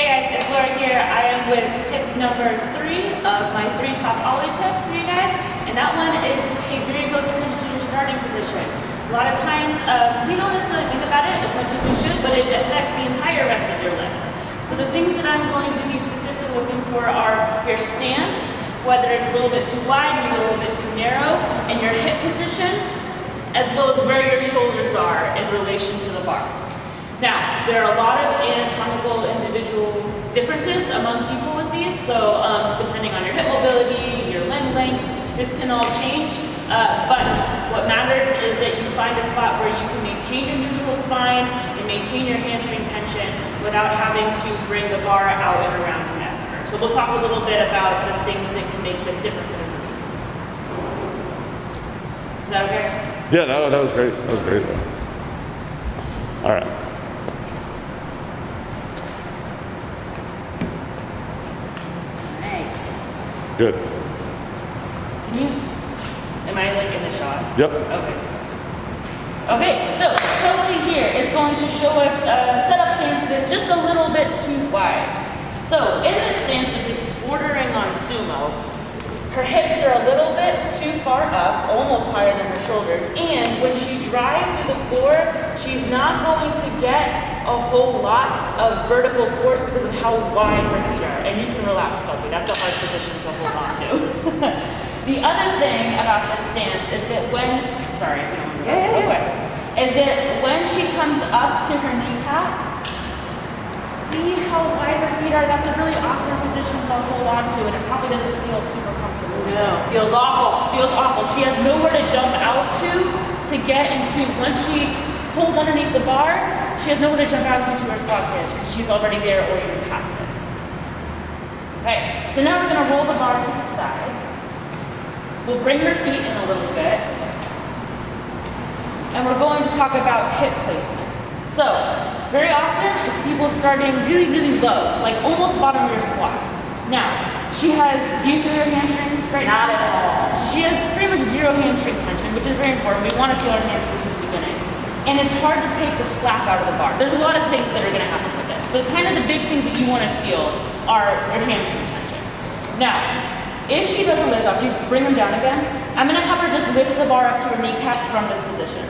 Hey guys, it's Laura here. I am with tip number 3 of my 3 top ollie tips for you guys. And that one is pay very close attention to your starting position. A lot of times, we don't necessarily think about it as much as we should, but it affects the entire rest of your lift. So the things that I'm going to be specifically looking for are your stance, whether it's a little bit too wide, maybe a little bit too narrow, and your hip position, as well as where your shoulders are in relation to the bar. Now, there are a lot of anatomical individual differences among people with these, so depending on your hip mobility, your limb length, this can all change, but what matters is that you find a spot where you can maintain your neutral spine and maintain your hamstring tension without having to bring the bar out and around your neck. So we'll talk a little bit about the things that can make this different for different people. Is that okay? Yeah, no, that was great. That was great. All right. Good. Can you, am I like in the shot? Yep. Okay. Okay, so Kelsey here is going to show us a setup stance that's just a little bit too wide. So in this stance, which is bordering on sumo, her hips are a little bit too far up, almost higher than her shoulders, and when she drives through the floor, she's not going to get a whole lot of vertical force because of how wide her feet are. And you can relax, Kelsey, that's a hard position to hold on to. The other thing about this stance is that when, sorry, is that when she comes up to her kneecaps, see how wide her feet are? That's a really awkward position to hold on to, and it probably doesn't feel super comfortable. No, feels awful. Feels awful. She has nowhere to jump out to get into. Once she pulls underneath the bar, she has nowhere to jump out to her squat stance because she's already there or even past it. Okay, so now we're going to roll the bar to the side. We'll bring her feet in a little bit. And we're going to talk about hip placement. So, very often, it's people starting really, really low, like almost bottom of your squat. Now, she has, do you feel your hamstrings right now? Not at all. So she has pretty much zero hamstring tension, which is very important. We want to feel our hamstrings at the beginning. And it's hard to take the slack out of the bar. There's a lot of things that are going to happen with this, but kind of the big things that you want to feel are your hamstring tension. Now, if she doesn't lift up, you bring them down again, I'm going to have her just lift the bar up to her kneecaps from this position.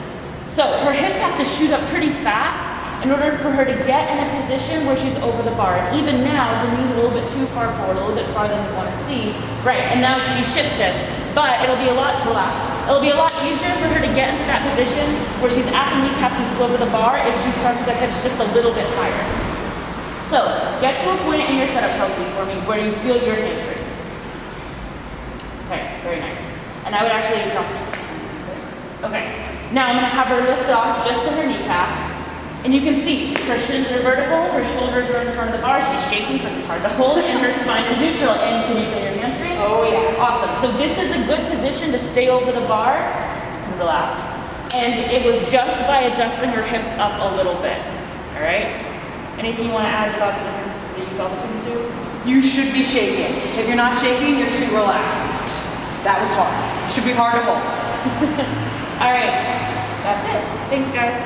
So her hips have to shoot up pretty fast in order for her to get in a position where she's over the bar. And even now, her knees are a little bit too far forward, a little bit farther than we want to see. Right, and now she shifts this, but it'll be a lot, it'll be a lot easier for her to get into that position where she's at the kneecap and still over the bar if she starts with the hips just a little bit higher. So, get to a point in your setup, Kelsey, for me, where you feel your hamstrings. Okay, very nice. And I would actually drop her just a tiny bit. Okay. Now I'm going to have her lift off just to her kneecaps, and you can see her shins are vertical, her shoulders are in front of the bar, she's shaking because it's hard to hold, and her spine is neutral. And can you feel your hamstrings? Oh yeah. Awesome. So this is a good position to stay over the bar and relax. And it was just by adjusting her hips up a little bit. All right? Anything you want to add about the difference that you felt between the two? You should be shaking. If you're not shaking, you're too relaxed. That was hard. Should be hard to hold. All right, that's it. Thanks, guys.